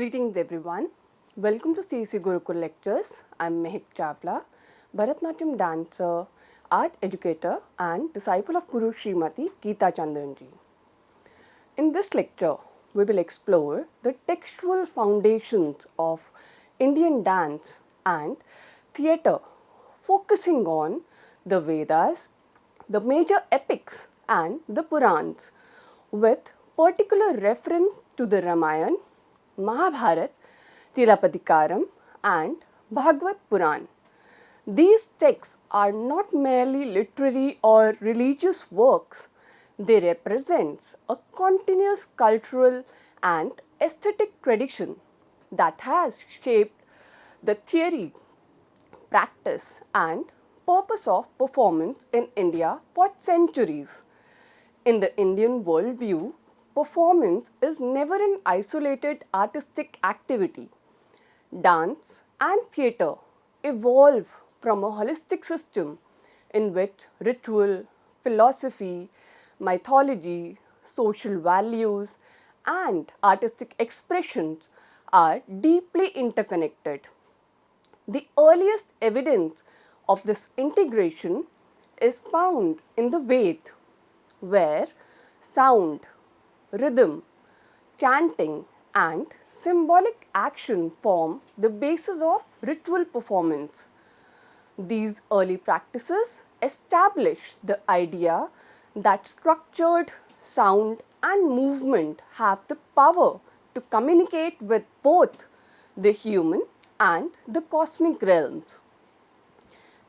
Greetings everyone. Welcome to CEC Gurukul Lectures. I am Mehak Chawla, Bharatanatyam dancer, art educator and disciple of Guru Srimati Geeta Chandranji. In this lecture, we will explore the textual foundations of Indian dance and theatre, focusing on the Vedas, the major epics and the Puranas, with particular reference to the Rāmāyaṇa, Mahābhārata, Cilappadikāram and Bhāgavata Purāṇa. These texts are not merely literary or religious works, they represent a continuous cultural and aesthetic tradition that has shaped the theory, practice and purpose of performance in India for centuries. In the Indian worldview, performance is never an isolated artistic activity. Dance and theatre evolve from a holistic system in which ritual, philosophy, mythology, social values and artistic expressions are deeply interconnected. The earliest evidence of this integration is found in the Vedas, where sound, rhythm, chanting and symbolic action form the basis of ritual performance. These early practices established the idea that structured sound and movement have the power to communicate with both the human and the cosmic realms.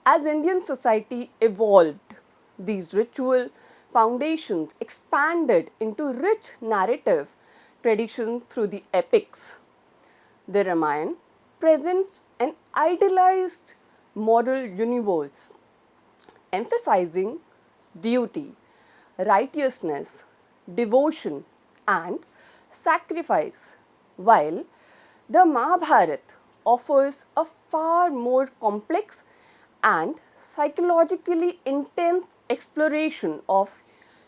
As Indian society evolved, these ritual foundations expanded into rich narrative tradition through the epics. The Rāmāyaṇa presents an idealized moral universe, emphasizing duty, righteousness, devotion and sacrifice, while the Mahābhārata offers a far more complex and psychologically intense exploration of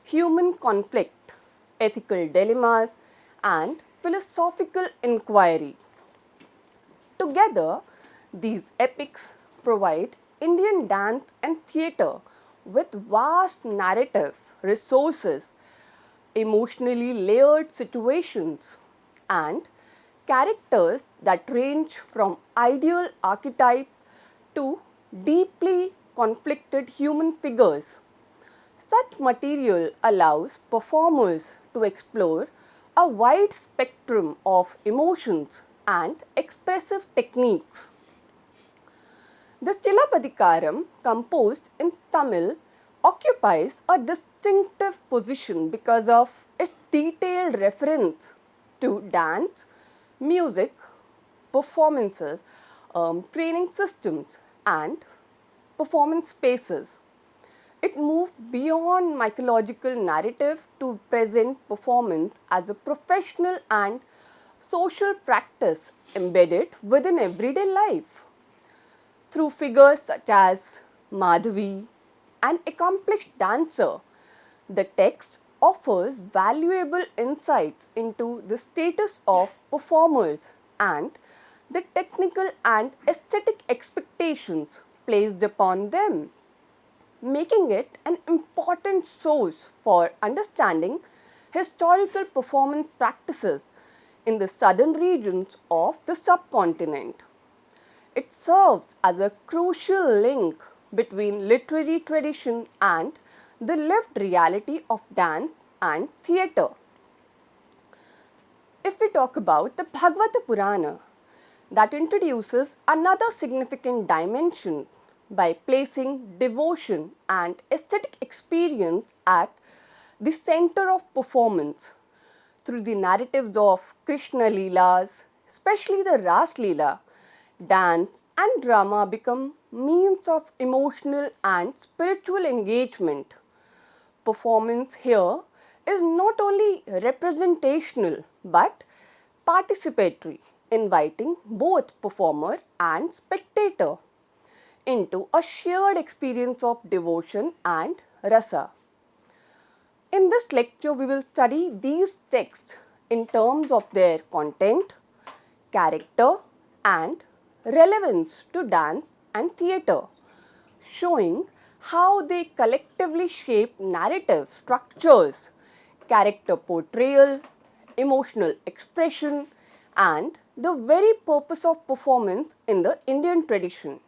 human conflict, ethical dilemmas and philosophical inquiry. Together, these epics provide Indian dance and theatre with vast narrative resources, emotionally layered situations and characters that range from ideal archetype to deeply conflicted human figures. Such material allows performers to explore a wide spectrum of emotions and expressive techniques. The Cilappadikāram, composed in Tamil, occupies a distinctive position because of its detailed reference to dance, music, performances, training systems and performance spaces. It moved beyond mythological narrative to present performance as a professional and social practice embedded within everyday life. Through figures such as Madhavi, an accomplished dancer, the text offers valuable insights into the status of performers and the technical and aesthetic expectations placed upon them, making it an important source for understanding historical performance practices in the southern regions of the subcontinent. It serves as a crucial link between literary tradition and the lived reality of dance and theatre. If we talk about the Bhāgavata Purāṇa, that introduces another significant dimension by placing devotion and aesthetic experience at the center of performance. Through the narratives of Krishna Leelas, especially the Ras Leela, dance and drama become means of emotional and spiritual engagement. Performance here is not only representational but participatory, inviting both performer and spectator into a shared experience of devotion and rasa. In this lecture, we will study these texts in terms of their content, character and relevance to dance and theatre, showing how they collectively shape narrative structures, character portrayal, emotional expression, and the very purpose of performance in the Indian tradition.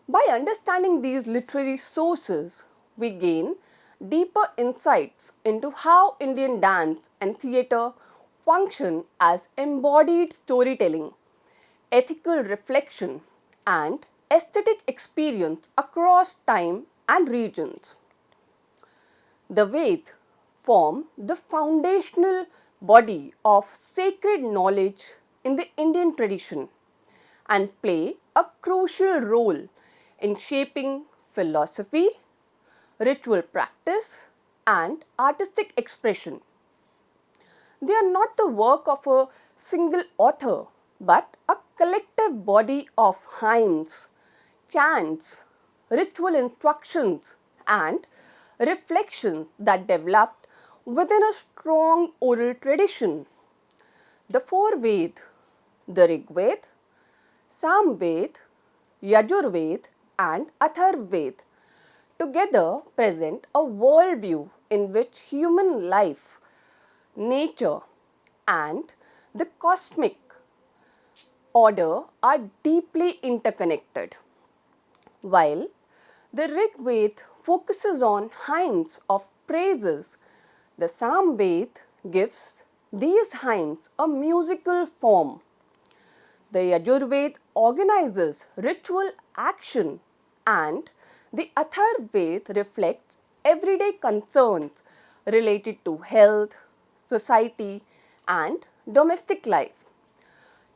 By understanding these literary sources, we gain deeper insights into how Indian dance and theatre function as embodied storytelling, ethical reflection, and aesthetic experience across time and regions. The Vedas form the foundational body of sacred knowledge in the Indian tradition and play a crucial role in shaping philosophy, ritual practice, and artistic expression. They are not the work of a single author, but a collective body of hymns, chants, ritual instructions, and reflections that developed within a strong oral tradition. The four Vedas, the Rig Veda, Sam Veda, Yajur Veda, and Atharva Veda, together present a worldview in which human life, nature, and the cosmic order are deeply interconnected. While the Rig Veda focuses on hymns of praises, the Sam Veda gives these hymns a musical form. The Yajur Veda organizes ritual action, and the Atharva Veda reflects everyday concerns related to health, society, and domestic life.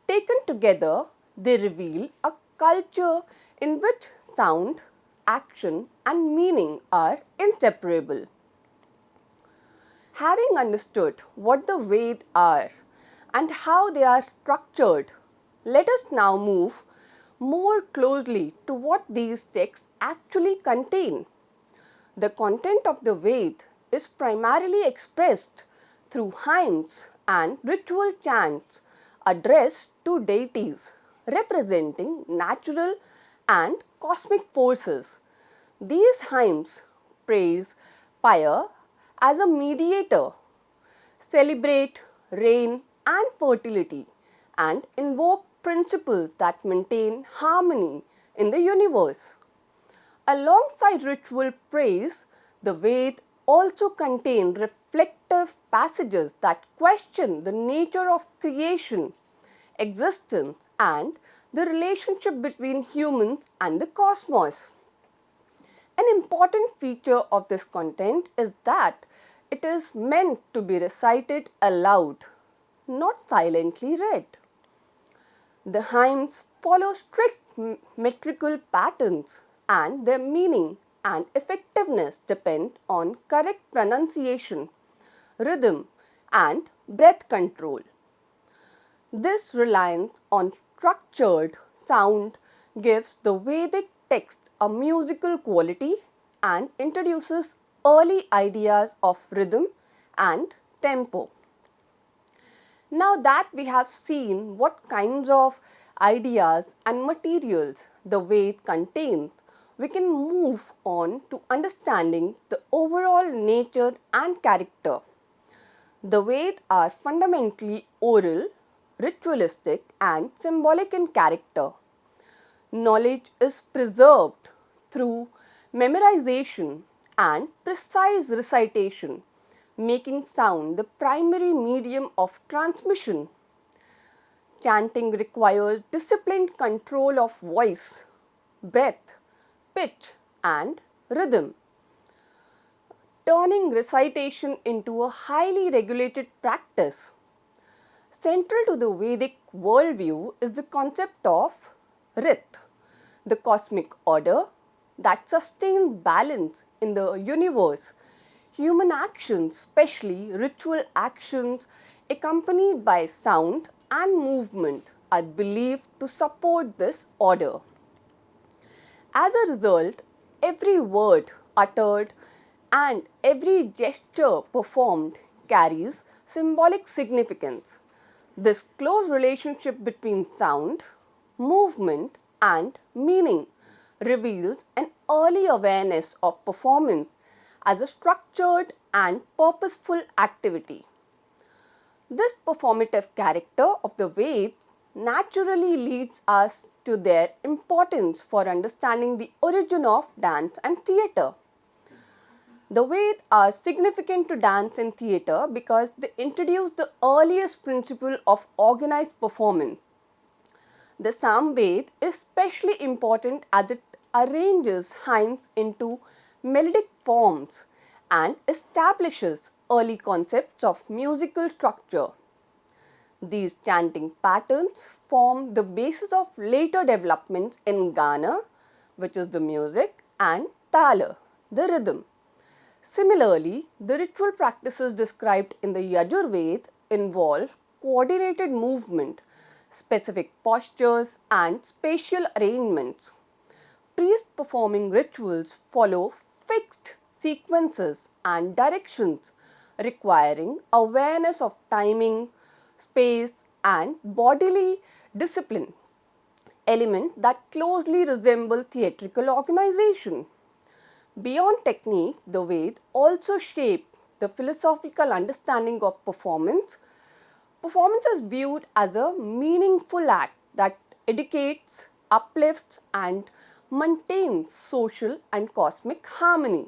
Taken together, they reveal a culture in which sound, action, and meaning are inseparable. Having understood what the Vedas are and how they are structured, let us now move more closely to what these texts actually contain. The content of the Veda is primarily expressed through hymns and ritual chants addressed to deities representing natural and cosmic forces. These hymns praise fire as a mediator, celebrate rain and fertility, and invoke principles that maintain harmony in the universe. Alongside ritual praise, the Vedas also contain reflective passages that question the nature of creation, existence, and the relationship between humans and the cosmos. An important feature of this content is that it is meant to be recited aloud, not silently read. The hymns follow strict metrical patterns, and their meaning and effectiveness depend on correct pronunciation, rhythm, and breath control. This reliance on structured sound gives the Vedic text a musical quality and introduces early ideas of rhythm and tempo. Now that we have seen what kinds of ideas and materials the Veda contains, we can move on to understanding the overall nature and character. The Vedas are fundamentally oral, ritualistic, and symbolic in character. Knowledge is preserved through memorization and precise recitation, making sound the primary medium of transmission. Chanting requires disciplined control of voice, breath, pitch, and rhythm, turning recitation into a highly regulated practice. Central to the Vedic worldview is the concept of Rit, the cosmic order that sustains balance in the universe. Human actions, especially ritual actions accompanied by sound and movement, are believed to support this order. As a result, every word uttered and every gesture performed carries symbolic significance. This close relationship between sound, movement, and meaning reveals an early awareness of performance as a structured and purposeful activity. This performative character of the Veda naturally leads us to their importance for understanding the origin of dance and theatre. The Vedas are significant to dance and theatre because they introduce the earliest principle of organized performance. The Samved is especially important as it arranges hymns into melodic forms and establishes early concepts of musical structure. These chanting patterns form the basis of later developments in Gana, which is the music, and Tala, the rhythm. Similarly, the ritual practices described in the Yajurveda involve coordinated movement, specific postures, and spatial arrangements. Priests performing rituals follow fixed sequences and directions, requiring awareness of timing, space, and bodily discipline, elements that closely resemble theatrical organization. Beyond technique, the Vedas also shape the philosophical understanding of performance. Performance is viewed as a meaningful act that educates, uplifts, and maintains social and cosmic harmony.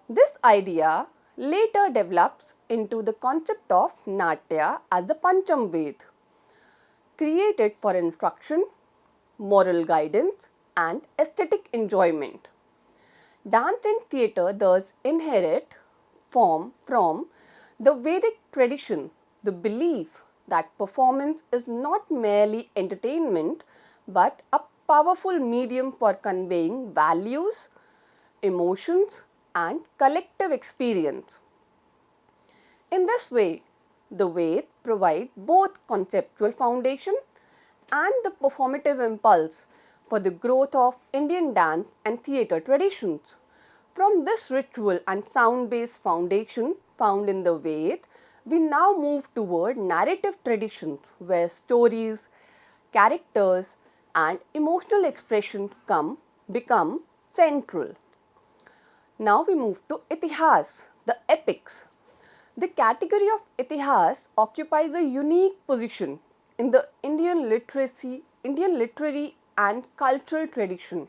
This idea later develops into the concept of Natya as the Pancham Ved, created for instruction, moral guidance, and aesthetic enjoyment. Dance and theatre thus inherit from the Vedic tradition the belief that performance is not merely entertainment but a powerful medium for conveying values, emotions, and collective experience. In this way, the Vedas provide both conceptual foundation and the performative impulse for the growth of Indian dance and theatre traditions. From this ritual and sound-based foundation found in the Vedas, we now move toward narrative traditions where stories, characters, and emotional expression become central. Now we move to Itihāsa, the epics. The category of Itihāsa occupies a unique position in the Indian literary and cultural tradition.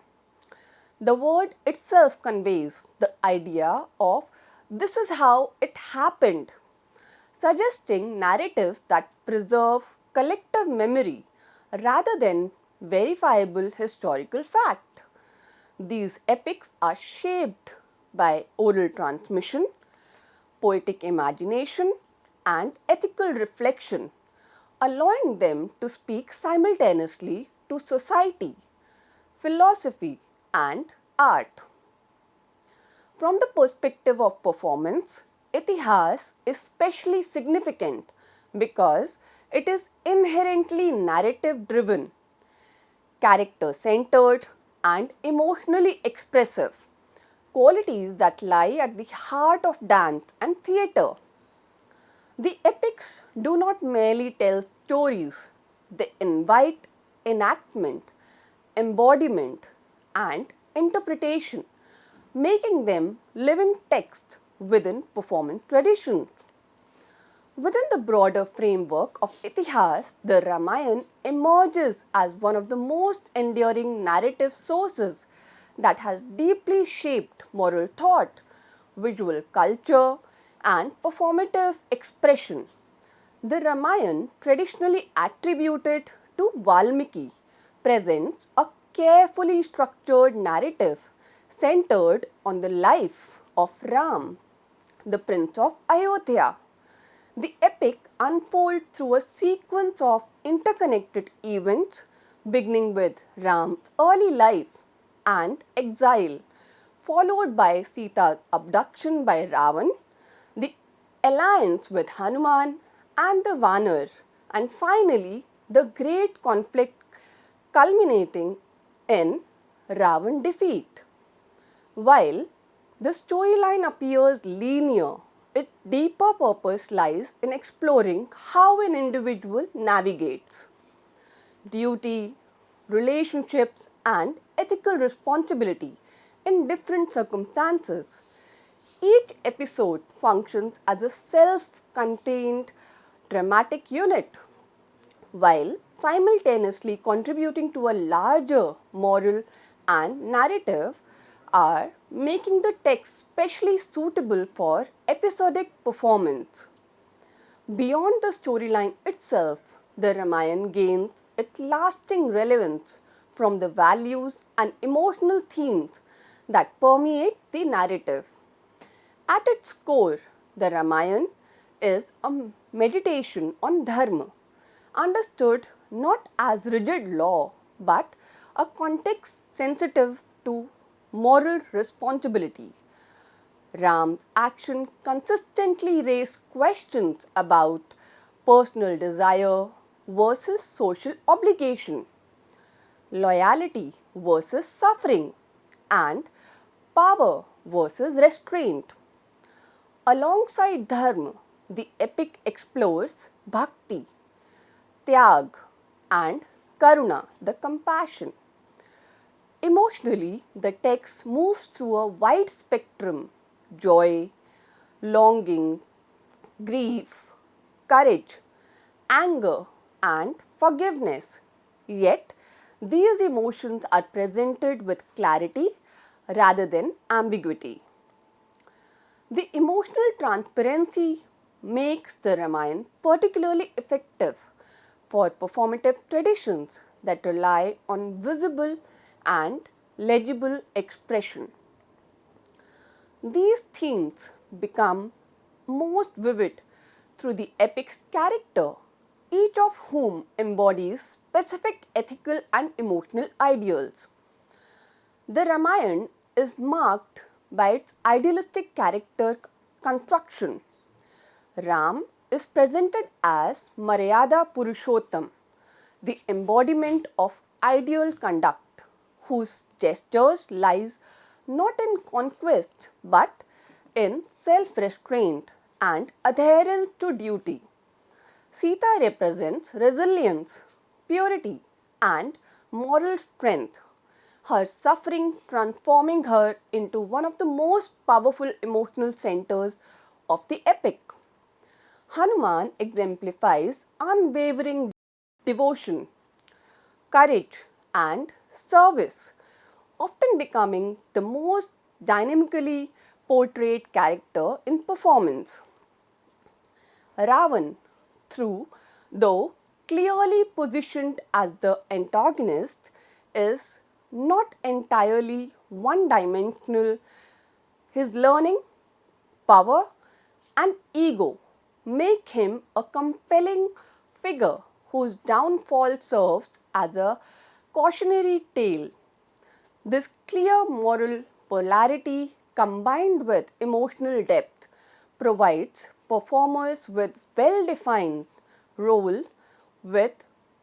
The word itself conveys the idea of this is how it happened, suggesting narratives that preserve collective memory rather than verifiable historical fact. These epics are shaped by oral transmission, poetic imagination, and ethical reflection, allowing them to speak simultaneously to society, philosophy, and art. From the perspective of performance, Itihāsa is especially significant because it is inherently narrative driven, character centered, and emotionally expressive, qualities that lie at the heart of dance and theatre. The epics do not merely tell stories, they invite enactment, embodiment, and interpretation, making them living texts within performance traditions. Within the broader framework of Itihāsa, the Rāmāyaṇa emerges as one of the most enduring narrative sources that has deeply shaped moral thought, visual culture, and performative expression. The Rāmāyaṇa, traditionally attributed to Valmiki, presents a carefully structured narrative centered on the life of Ram, the Prince of Ayodhya. The epic unfolds through a sequence of interconnected events, beginning with Ram's early life and exile, followed by Sita's abduction by Ravan, the alliance with Hanuman and the Vanar, and finally the great conflict culminating in Ravan defeat. While the storyline appears linear its deeper purpose lies in exploring how an individual navigates duty, relationships, and ethical responsibility in different circumstances. Each episode functions as a self contained dramatic unit while simultaneously contributing to a larger moral and narrative, are making the text specially suitable for episodic performance. Beyond the storyline itself, the Ramayana gains its lasting relevance from the values and emotional themes that permeate the narrative. At its core, the Ramayana is a meditation on dharma, understood not as rigid law but a context sensitive to moral responsibility. Ram's action consistently raised questions about personal desire versus social obligation, loyalty versus suffering, and power versus restraint. Alongside dharma, the epic explores bhakti, tyag, and karuna, the compassion. Emotionally, the text moves through a wide spectrum: joy, longing, grief, courage, anger, and forgiveness. Yet, these emotions are presented with clarity rather than ambiguity. The emotional transparency makes the Ramayana particularly effective for performative traditions that rely on visible and legible expression. These themes become most vivid through the epic's character, each of whom embodies specific ethical and emotional ideals. The Ramayana is marked by its idealistic character construction. Ram is presented as Maryada Purushottam, the embodiment of ideal conduct, whose gestures lies not in conquest but in self-restraint and adherence to duty. Sita represents resilience, purity, and moral strength, her suffering transforming her into one of the most powerful emotional centers of the epic. Hanuman exemplifies unwavering devotion, courage, and service, often becoming the most dynamically portrayed character in performance. Ravan, though clearly positioned as the antagonist, is not entirely one dimensional. His learning, power, and ego make him a compelling figure whose downfall serves as a cautionary tale. This clear moral polarity combined with emotional depth provides performers with well defined roles with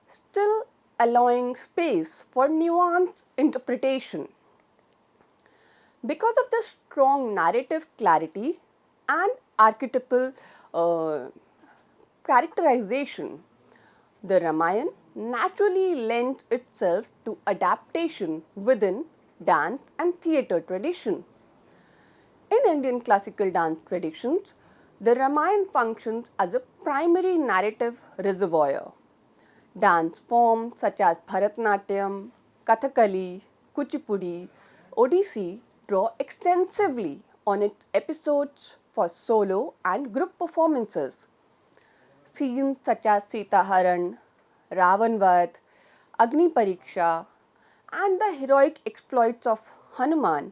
still allowing space for nuanced interpretation. Because of the strong narrative clarity and archetypal characterization, the Ramayana naturally lends itself to adaptation within dance and theatre tradition. In Indian classical dance traditions, the Ramayana functions as a primary narrative reservoir. Dance forms such as Bharatanatyam, Kathakali, Kuchipudi, Odissi draw extensively on its episodes for solo and group performances. Scenes such as Sita Haran, Ravanvad, Agni Pariksha, and the heroic exploits of Hanuman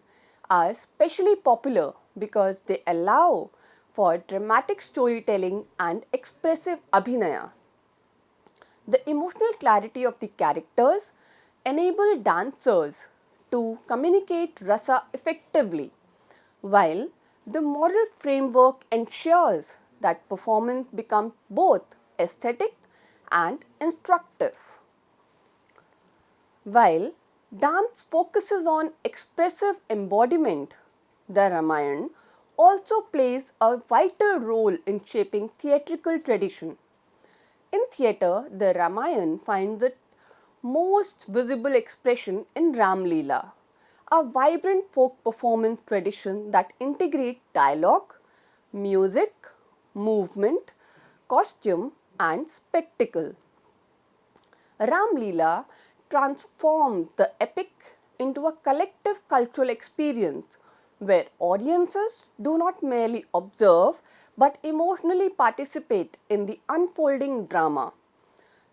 are especially popular because they allow for dramatic storytelling and expressive abhinaya. The emotional clarity of the characters enable dancers to communicate rasa effectively, while the moral framework ensures that performance becomes both aesthetic and instructive. While dance focuses on expressive embodiment, the Ramayana also plays a vital role in shaping theatrical tradition. In theatre, the Ramayana finds its most visible expression in Ram Leela, a vibrant folk performance tradition that integrates dialogue, music, movement, costume, and spectacle. Ram Leela transformed the epic into a collective cultural experience where audiences do not merely observe but emotionally participate in the unfolding drama.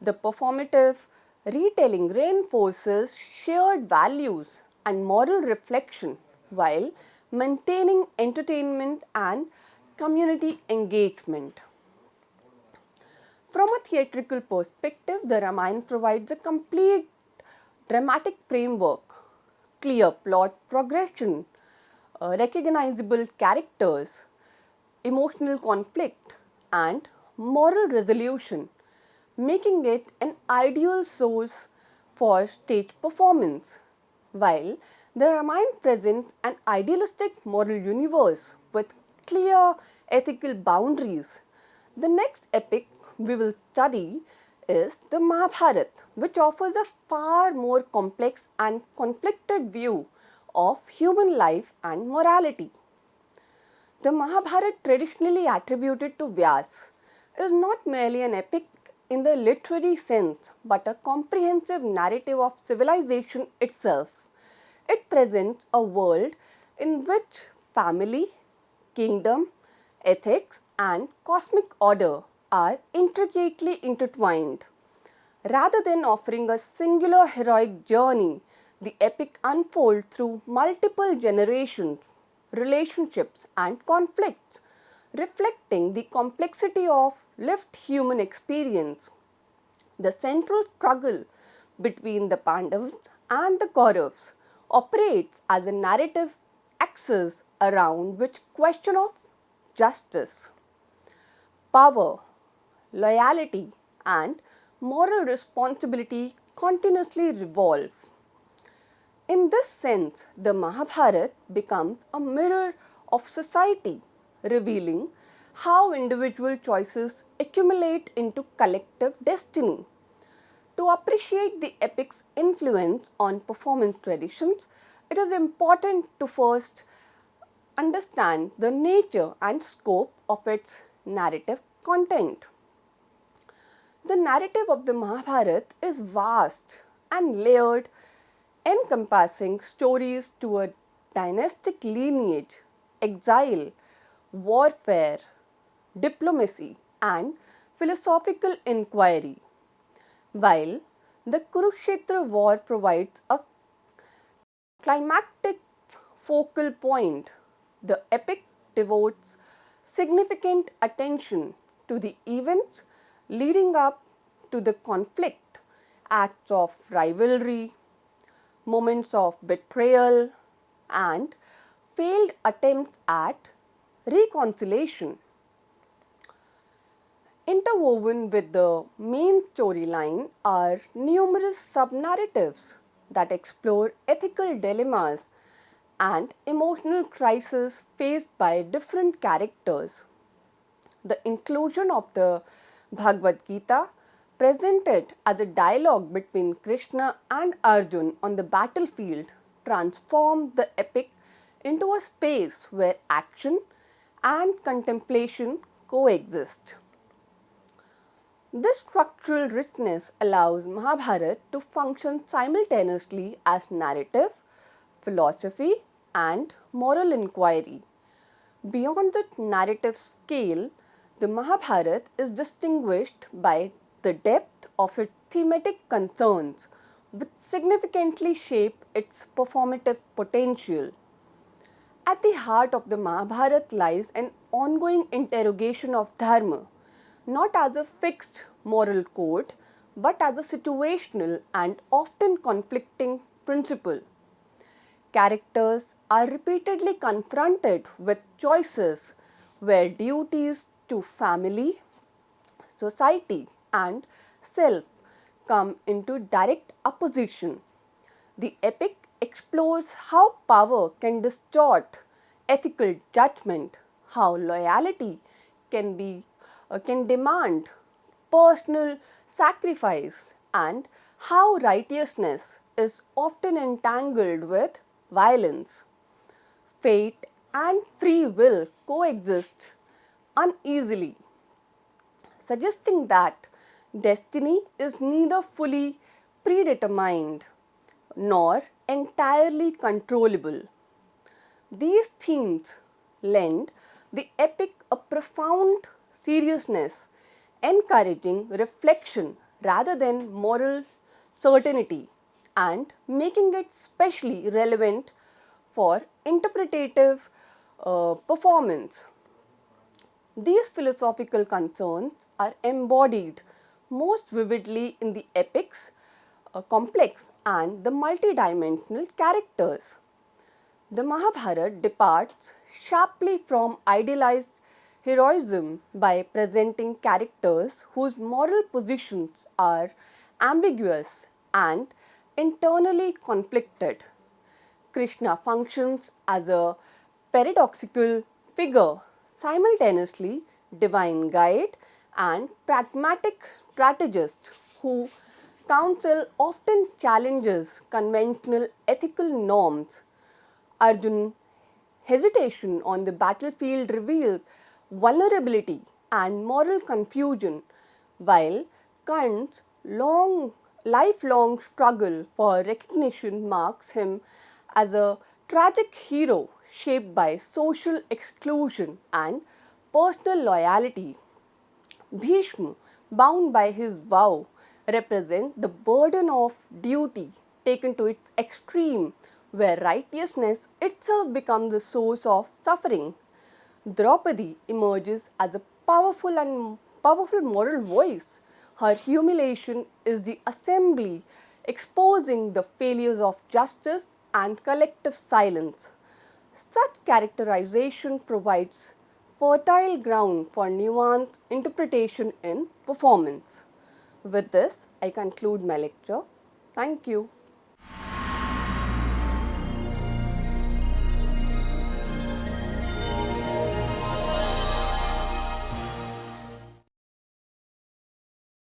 The performative retelling reinforces shared values and moral reflection while maintaining entertainment and community engagement. From a theatrical perspective, the Ramayana provides a complete dramatic framework, clear plot progression, recognizable characters, emotional conflict, and moral resolution, making it an ideal source for stage performance. While the Ramayana presents an idealistic moral universe with clear ethical boundaries, the next epic we will study is the Mahābhārata, which offers a far more complex and conflicted view of human life and morality. The Mahābhārata, traditionally attributed to Vyas, is not merely an epic in the literary sense but a comprehensive narrative of civilization itself. It presents a world in which family, kingdom, ethics, and cosmic order are intricately intertwined. Rather than offering a singular heroic journey, the epic unfolds through multiple generations, relationships, and conflicts, reflecting the complexity of lived human experience. The central struggle between the Pandavas and the Kauravas operates as a narrative axis around which question of justice, power, loyalty, and moral responsibility continuously revolve. In this sense, the Mahābhārata becomes a mirror of society, revealing how individual choices accumulate into collective destiny. To appreciate the epic's influence on performance traditions, it is important to first understand the nature and scope of its narrative content. The narrative of the Mahābhārata is vast and layered, encompassing stories to a dynastic lineage, exile, warfare, diplomacy, and philosophical inquiry. While the Kurukshetra war provides a climactic focal point, the epic devotes significant attention to the events leading up to the conflict, acts of rivalry, moments of betrayal, and failed attempts at reconciliation. Interwoven with the main storyline are numerous sub-narratives that explore ethical dilemmas and emotional crises faced by different characters. The inclusion of the Bhagavad Gita, presented as a dialogue between Krishna and Arjuna on the battlefield, transformed the epic into a space where action and contemplation coexist. This structural richness allows Mahābhārata to function simultaneously as narrative, philosophy, and moral inquiry. Beyond the narrative scale, the Mahābhārata is distinguished by the depth of its thematic concerns, which significantly shape its performative potential. At the heart of the Mahābhārata lies an ongoing interrogation of dharma, not as a fixed moral code, but as a situational and often conflicting principle. Characters are repeatedly confronted with choices where duties to family, society, and self come into direct opposition. The epic explores how power can distort ethical judgment, how loyalty can demand personal sacrifice, and how righteousness is often entangled with violence. Fate and free will coexist uneasily, suggesting that destiny is neither fully predetermined nor entirely controllable. These themes lend the epic a profound seriousness, encouraging reflection rather than moral certainty, and making it specially relevant for interpretative performance. These philosophical concerns are embodied most vividly in the epics, complex and the multidimensional characters. The Mahabharata departs sharply from idealized heroism by presenting characters whose moral positions are ambiguous and internally conflicted. Krishna functions as a paradoxical figure, simultaneously divine guide and pragmatic strategist who counsel often challenges conventional ethical norms. Arjun's hesitation on the battlefield reveals vulnerability and moral confusion, while Karna's lifelong struggle for recognition marks him as a tragic hero shaped by social exclusion and personal loyalty. Bhishma, bound by his vow, represents the burden of duty taken to its extreme, where righteousness itself becomes the source of suffering. Draupadi emerges as a powerful moral voice. Her humiliation is the assembly, exposing the failures of justice and collective silence. Such characterization provides fertile ground for nuanced interpretation in performance. With this, I conclude my lecture. Thank you.